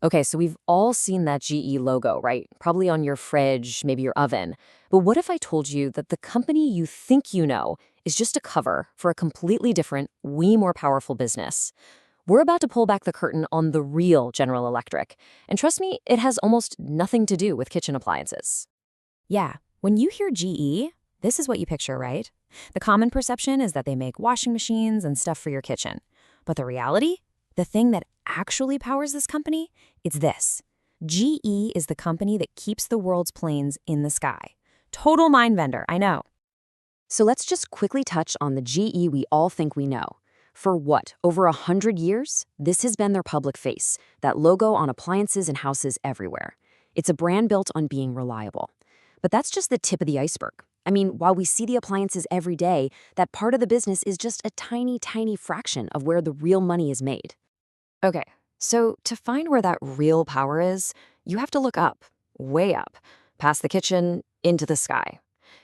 Okay, so we've all seen that GE logo, right? Probably on your fridge, maybe your oven. But what if I told you that the company you think you know is just a cover for a completely different, way more powerful business? We're about to pull back the curtain on the real General Electric. And trust me, it has almost nothing to do with kitchen appliances. Yeah, when you hear GE, this is what you picture, right? The common perception is that they make washing machines and stuff for your kitchen. But the reality? The thing that actually powers this company? It's this. GE is the company that keeps the world's planes in the sky. Total mind vendor, I know. So let's just quickly touch on the GE we all think we know. For what, over 100 years? This has been their public face, that logo on appliances and houses everywhere. It's a brand built on being reliable. But that's just the tip of the iceberg. I mean, while we see the appliances every day, that part of the business is just a tiny, tiny fraction of where the real money is made. Okay, so to find where that real power is, you have to look up, way up, past the kitchen, into the sky.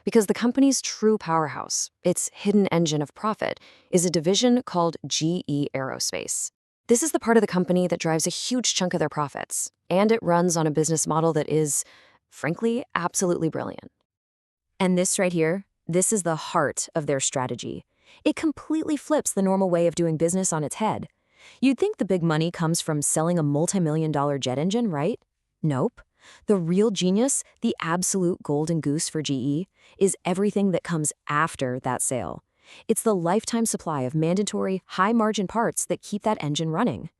Because the company's true powerhouse, its hidden engine of profit, is a division called GE Aerospace. This is the part of the company that drives a huge chunk of their profits, and it runs on a business model that is, frankly, absolutely brilliant. And this right here, this is the heart of their strategy. It completely flips the normal way of doing business on its head. You'd think the big money comes from selling a multi-million-dollar jet engine, right? Nope. The real genius, the absolute golden goose for GE, is everything that comes after that sale. It's the lifetime supply of mandatory, high-margin parts that keep that engine running.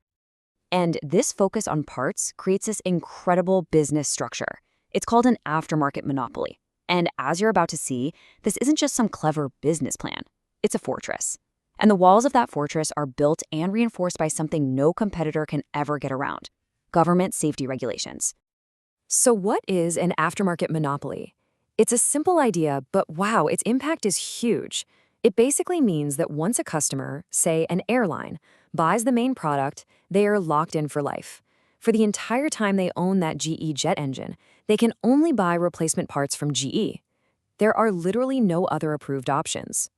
And this focus on parts creates this incredible business structure. It's called an aftermarket monopoly. And as you're about to see, this isn't just some clever business plan. It's a fortress. And the walls of that fortress are built and reinforced by something no competitor can ever get around: government safety regulations. So what is an aftermarket monopoly? It's a simple idea, but wow, its impact is huge. It basically means that once a customer, say an airline, buys the main product, they are locked in for life. For the entire time they own that GE jet engine, they can only buy replacement parts from GE. There are literally no other approved options.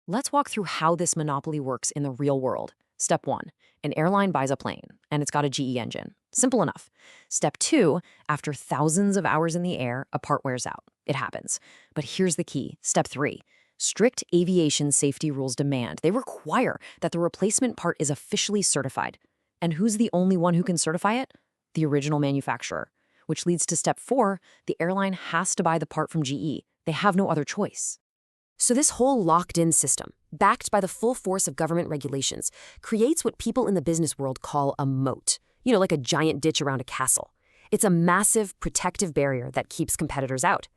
Let's walk through how this monopoly works in the real world. Step 1. An airline buys a plane, and it's got a GE engine. Simple enough. Step 2. After thousands of hours in the air, a part wears out. It happens. But here's the key. Step 3. Strict aviation safety rules demand. They require that the replacement part is officially certified. And who's the only one who can certify it? The original manufacturer. Which leads to step 4. The airline has to buy the part from GE. They have no other choice. So this whole locked-in system, backed by the full force of government regulations, creates what people in the business world call a moat. Like a giant ditch around a castle. It's a massive protective barrier that keeps competitors out.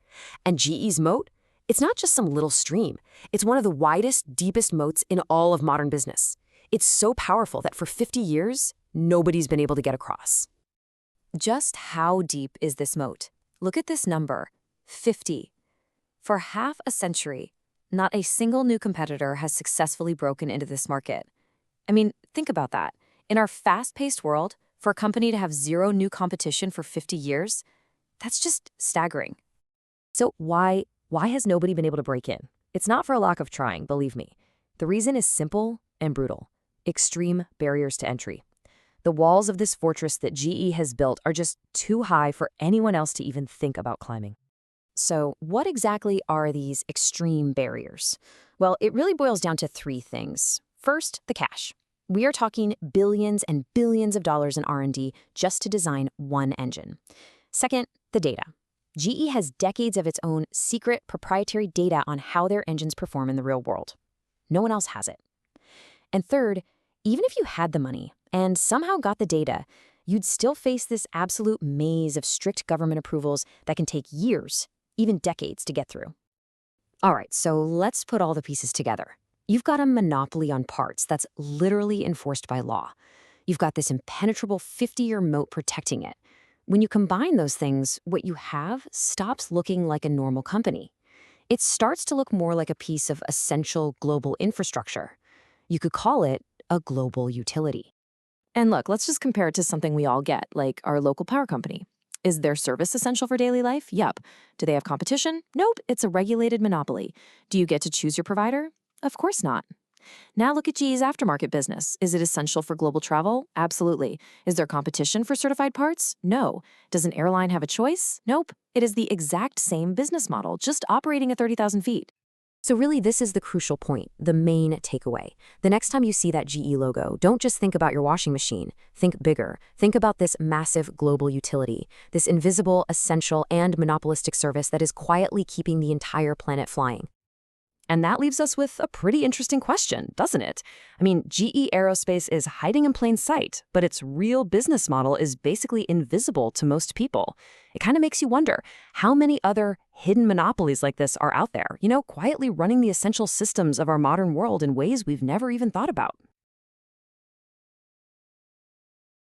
And GE's moat? It's not just some little stream. It's one of the widest, deepest moats in all of modern business. It's so powerful that for 50 years, nobody's been able to get across. Just how deep is this moat? Look at this number, 50. For half a century, not a single new competitor has successfully broken into this market. I mean, think about that. In our fast-paced world, for a company to have zero new competition for 50 years, that's just staggering. So why has nobody been able to break in? It's not for a lack of trying, believe me. The reason is simple and brutal: extreme barriers to entry. The walls of this fortress that GE has built are just too high for anyone else to even think about climbing. So what exactly are these extreme barriers? Well, it really boils down to 3 things. First, the cash. We are talking billions and billions of dollars in R&D just to design one engine. Second, the data. GE has decades of its own secret proprietary data on how their engines perform in the real world. No one else has it. And third, even if you had the money and somehow got the data, you'd still face this absolute maze of strict government approvals that can take years, even decades, to get through. All right, so let's put all the pieces together. You've got a monopoly on parts that's literally enforced by law. You've got this impenetrable 50-year moat protecting it. When you combine those things, what you have stops looking like a normal company. It starts to look more like a piece of essential global infrastructure. You could call it a global utility. And look, let's just compare it to something we all get, like our local power company. Is their service essential for daily life? Yup. Do they have competition? Nope, it's a regulated monopoly. Do you get to choose your provider? Of course not. Now look at GE's aftermarket business. Is it essential for global travel? Absolutely. Is there competition for certified parts? No. Does an airline have a choice? Nope. It is the exact same business model, just operating at 30,000 feet. So really, this is the crucial point, the main takeaway. The next time you see that GE logo, don't just think about your washing machine. Think bigger. Think about this massive global utility, this invisible, essential, and monopolistic service that is quietly keeping the entire planet flying. And that leaves us with a pretty interesting question, doesn't it? I mean, GE Aerospace is hiding in plain sight, but its real business model is basically invisible to most people. It kind of makes you wonder, how many other hidden monopolies like this are out there, quietly running the essential systems of our modern world in ways we've never even thought about?